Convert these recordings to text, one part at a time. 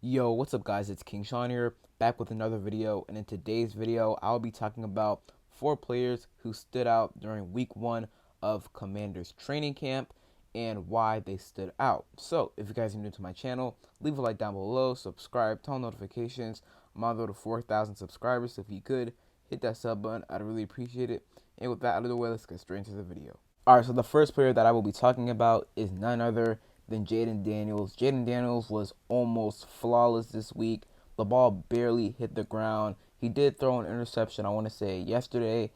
Yo, what's up guys? It's King Sean here, back with another video, and in today's video, I'll be talking about 4 players who stood out during week 1 of Commanders training camp and why they stood out. So, if you guys are new to my channel, leave a like down below, subscribe, turn on notifications. I'm on the road to 4,000 subscribers, so if you could, hit that sub button, I'd really appreciate it. And with that out of the way, let's get straight into the video. Alright, so the first player that I will be talking about is none other than Jayden Daniels. Jayden Daniels was almost flawless this week. The ball barely hit the ground. He did throw an interception, I want to say, yesterday.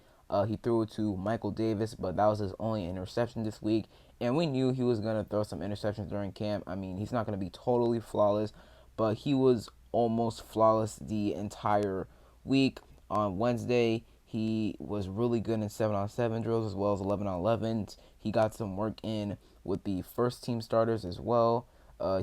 He threw it to Michael Davis, but that was his only interception this week. And we knew he was going to throw some interceptions during camp. I mean, he's not going to be totally flawless, but he was almost flawless the entire week. On Wednesday, he was really good in 7-on-7 drills as well as 11-on-11s. He got some work in with the first team starters as well.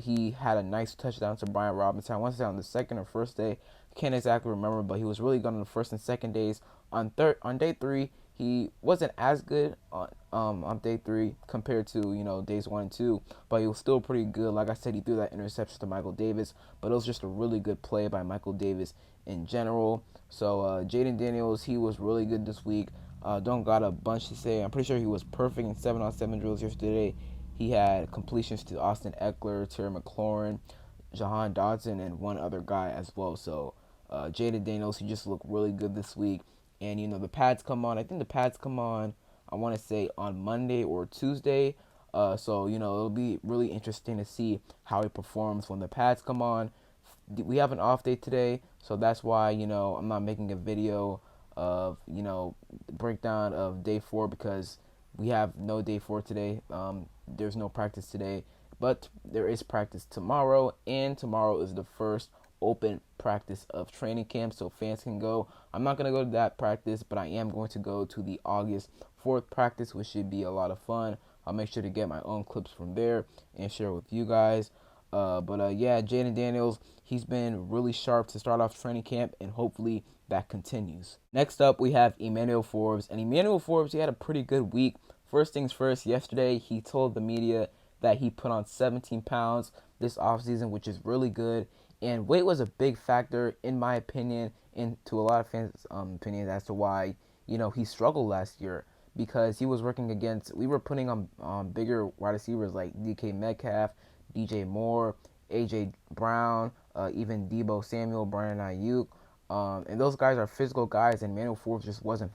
He had a nice touchdown to Brian Robinson. I want to say on the second or first day. I can't exactly remember, but he was really good on the first and second days. On day 3, he wasn't as good on day 3 compared to days 1 and 2, but he was still pretty good. Like I said, he threw that interception to Michael Davis, but it was just a really good play by Michael Davis in general. So Jayden Daniels, he was really good this week. Don't got a bunch to say. I'm pretty sure he was perfect in 7-on-7 drills yesterday. He had completions to Austin Eckler, Terry McLaurin, Jahan Dodson, and one other guy as well. So Jayden Daniels, he just looked really good this week. And the pads come on. I think the pads come on, I want to say on Monday or Tuesday. So it'll be really interesting to see how he performs when the pads come on. We have an off day today, so that's why I'm not making a video of breakdown of day 4 because we have no day 4 today. There's no practice today, but there is practice tomorrow, and tomorrow is the first open practice of training camp, so fans can go. I'm not going to go to that practice, but I am going to go to the August 4th practice, which should be a lot of fun. I'll make sure to get my own clips from there and share with you guys. Yeah, Jayden Daniels, he's been really sharp to start off training camp, and hopefully that continues. Next up, we have Emanuel Forbes, and Emanuel Forbes, he had a pretty good week. First things first, yesterday he told the media that he put on 17 pounds this offseason, which is really good. And weight was a big factor, in my opinion, and to a lot of fans' opinions as to why, he struggled last year. Because he was working against, we were putting on bigger wide receivers like DK Metcalf, DJ Moore, AJ Brown, even Debo Samuel, Brandon Ayuk. And those guys are physical guys, and Emanuel Forbes just wasn't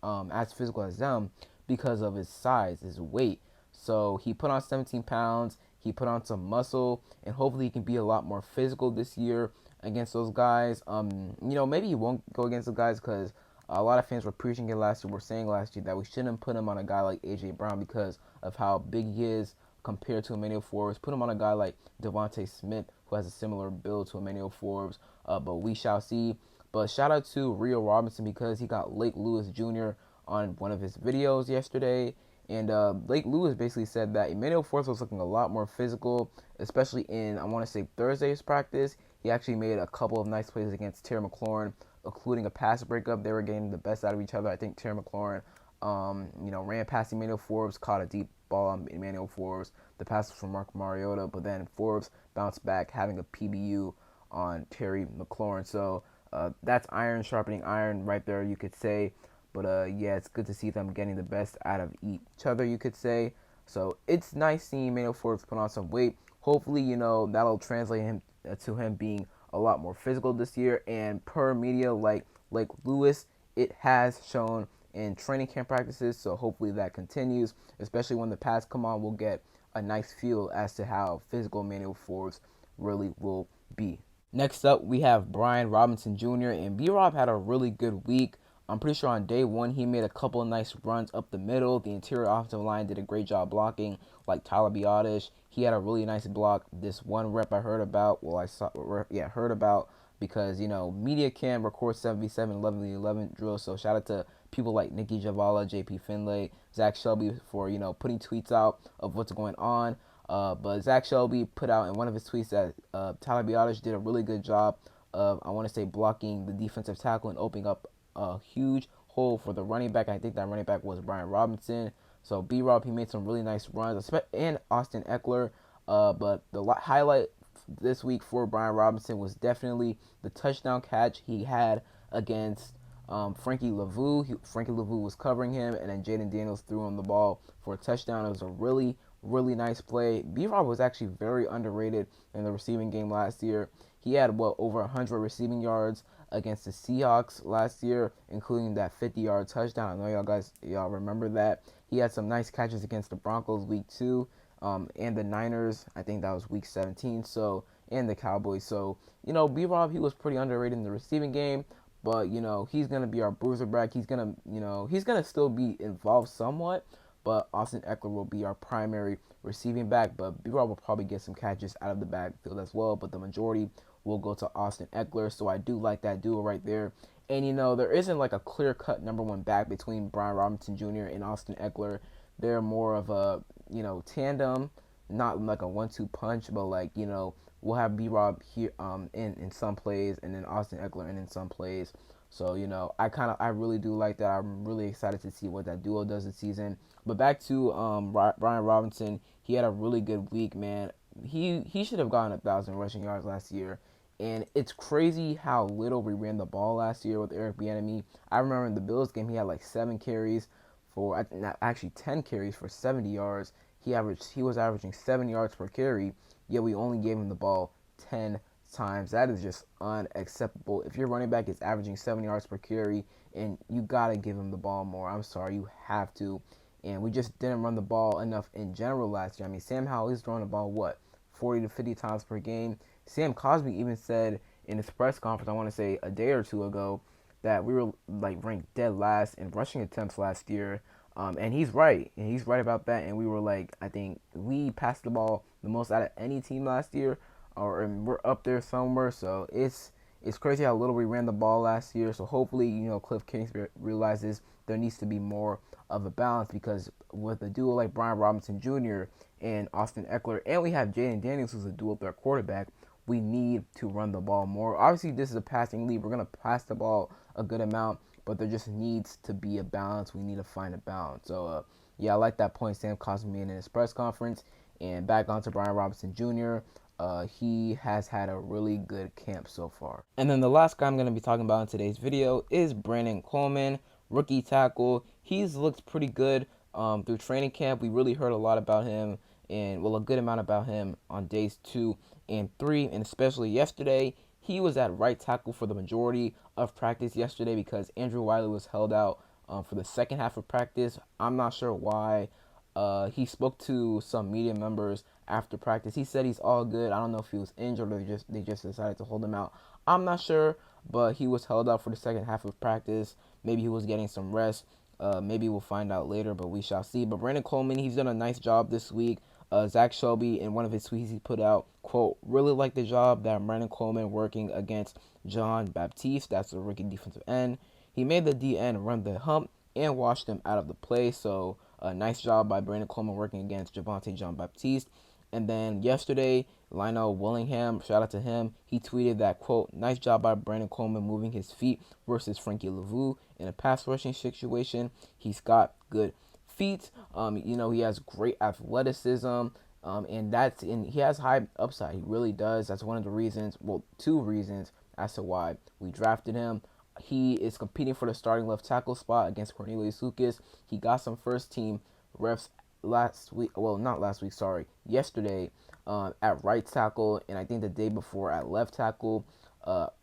as physical as them because of his size, his weight. So he put on 17 pounds, he put on some muscle, and hopefully he can be a lot more physical this year against those guys. Maybe he won't go against the guys because a lot of fans were preaching it last year. Were saying last year that we shouldn't put him on a guy like AJ Brown because of how big he is compared to Emanuel Forbes. Put him on a guy like Devontae Smith, who has a similar build to Emanuel Forbes. But we shall see. But shout out to Rio Robinson because he got Lake Lewis Jr. on one of his videos yesterday. And Lake Lewis basically said that Emanuel Forbes was looking a lot more physical, especially in, I want to say, Thursday's practice. He actually made a couple of nice plays against Terry McLaurin, including a pass breakup. They were getting the best out of each other. I think Terry McLaurin, ran past Emanuel Forbes, caught a deep ball on Emanuel Forbes. The pass was from Mark Mariota, but then Forbes bounced back, having a PBU on Terry McLaurin. So that's iron sharpening iron right there, you could say. But yeah, it's good to see them getting the best out of each other, you could say. So it's nice seeing Emanuel Forbes put on some weight. Hopefully, that'll translate him to him being a lot more physical this year. And per media like Lewis, it has shown in training camp practices. So hopefully that continues, especially when the pads come on. We'll get a nice feel as to how physical Emanuel Forbes really will be. Next up, we have Brian Robinson Jr. and B-Rob had a really good week. I'm pretty sure on day 1 he made a couple of nice runs up the middle. The interior offensive line did a great job blocking, like Tyler Biadasz. He had a really nice block. This one rep I heard about, heard about because media can record 7v7 11v11 drills. So shout out to people like Nikki Javala, JP Finlay, Zach Shelby for putting tweets out of what's going on. But Zach Shelby put out in one of his tweets that Tyler Biadasz did a really good job of, I want to say, blocking the defensive tackle and opening up a huge hole for the running back. I think that running back was Brian Robinson. So B-Rob, he made some really nice runs, and Austin Eckler. But the highlight this week for Brian Robinson was definitely the touchdown catch he had against Frankie Lavu. Frankie Lavu was covering him, and then Jayden Daniels threw him the ball for a touchdown. It was a really, really nice play. B-Rob was actually very underrated in the receiving game last year. He had, over 100 receiving yards against the Seahawks last year, including that 50-yard touchdown. I know y'all remember that. He had some nice catches against the Broncos week 2, and the Niners. I think that was week 17. So, and the Cowboys. So, B-Rob, he was pretty underrated in the receiving game. But, he's going to be our bruiser back. He's going to still be involved somewhat. But Austin Ekeler will be our primary receiving back. But B-Rob will probably get some catches out of the backfield as well. But the majority will go to Austin Ekeler. So I do like that duo right there. And, there isn't like a clear-cut number one back between Brian Robinson Jr. and Austin Ekeler. They're more of a, tandem, not like a 1-2 punch, but like, we'll have B-Rob here in some plays, and then Austin Ekeler in some plays. So, I really do like that. I'm really excited to see what that duo does this season. But back to Brian Robinson, he had a really good week, man. He should have gotten 1,000 rushing yards last year. And it's crazy how little we ran the ball last year with Eric Bieniemy. I remember in the Bills game, he had like 7 carries for, actually 10 carries for 70 yards. He was averaging 7 yards per carry, yet we only gave him the ball 10 times. That is just unacceptable. If your running back is averaging 7 yards per carry, and you got to give him the ball more. I'm sorry, you have to. And we just didn't run the ball enough in general last year. I mean, Sam Howell is throwing the ball, 40 to 50 times per game. Sam Cosmi even said in his press conference, I want to say a day or two ago, that we were like ranked dead last in rushing attempts last year. And he's right. And he's right about that. And we were I think we passed the ball the most out of any team last year, and we're up there somewhere. So it's crazy how little we ran the ball last year. So hopefully, Cliff Kingsbury realizes there needs to be more of a balance, because with a duo like Brian Robinson Jr. and Austin Ekeler, and we have Jayden Daniels, who's a dual threat quarterback, we need to run the ball more. Obviously, this is a passing league. We're going to pass the ball a good amount, but there just needs to be a balance. We need to find a balance. So, I like that point Sam Cosmi made in his press conference. And back on to Brian Robinson Jr., he has had a really good camp so far. And then the last guy I'm going to be talking about in today's video is Brandon Coleman, rookie tackle. He's looked pretty good through training camp. We really heard a lot about him, and a good amount about him on days 2 and 3, and especially yesterday. He was at right tackle for the majority of practice yesterday because Andrew Wiley was held out for the second half of practice. I'm not sure why. He spoke to some media members after practice. He said he's all good. I don't know if he was injured or they just decided to hold him out. I'm not sure, but he was held out for the second half of practice. Maybe he was getting some rest. Maybe we'll find out later, but we shall see. But Brandon Coleman, he's done a nice job this week. Zach Shelby, in one of his tweets he put out, quote, really like the job that Brandon Coleman working against John Baptiste. That's the rookie defensive end. He made the DN run the hump and washed him out of the play. So a nice job by Brandon Coleman working against Javonte John Baptiste. And then yesterday, Leno Willingham, shout out to him, he tweeted that, quote, nice job by Brandon Coleman moving his feet versus Frankie Lavu in a pass rushing situation. He's got good feet. He has great athleticism. And he has high upside. He really does. That's one of the reasons, 2 reasons as to why we drafted him. He is competing for the starting left tackle spot against Cornelius Lucas. He got some first team reps yesterday at right tackle, and I think the day before at left tackle.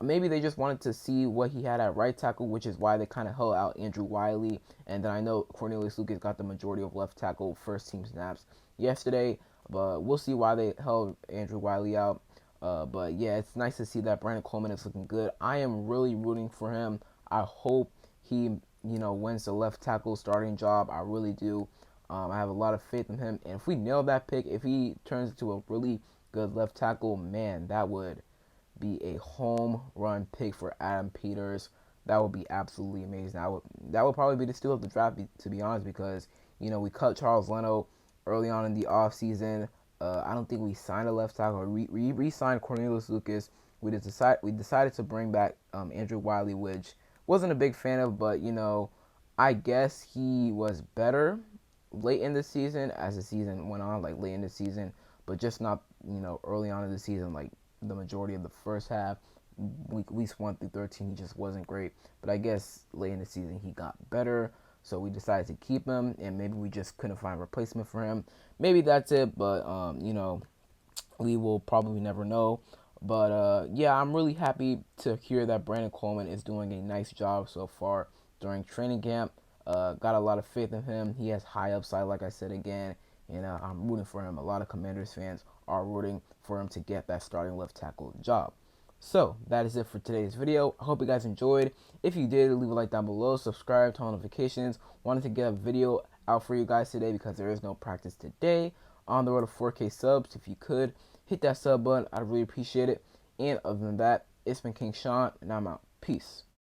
Maybe they just wanted to see what he had at right tackle, which is why they kind of held out Andrew Wiley. And then I know Cornelius Lucas got the majority of left tackle first team snaps yesterday, but we'll see why they held Andrew Wiley out. But yeah, it's nice to see that Brandon Coleman is looking good. I am really rooting for him. I hope he, wins the left tackle starting job. I really do. I have a lot of faith in him. And if we nail that pick, if he turns into a really good left tackle, man, that would be a home run pick for Adam Peters. That would be absolutely amazing. That would probably be the steal of the draft, to be honest, because, we cut Charles Leno early on in the offseason. I don't think we signed a left tackle. We re-signed Cornelius Lucas. We decided to bring back Andrew Wiley, which wasn't a big fan of, but, I guess he was better late in the season as the season went on, late in the season, but just not early on in the season, like the majority of the first half, weeks 1 through 13, he just wasn't great. But I guess late in the season he got better, so we decided to keep him, and maybe we just couldn't find a replacement for him. Maybe that's it, but we will probably never know. But yeah, I'm really happy to hear that Brandon Coleman is doing a nice job so far during training camp. Got a lot of faith in him. He has high upside, like I said again, and I'm rooting for him. A lot of Commanders fans are rooting for him to get that starting left tackle job. So that is it for today's video. I hope you guys enjoyed. If you did, leave a like down below, subscribe, turn on notifications. Wanted to get a video out for you guys today because there is no practice today. On the road to 4K subs. If you could, hit that sub button. I'd really appreciate it. And other than that, it's been King Sean, and I'm out. Peace.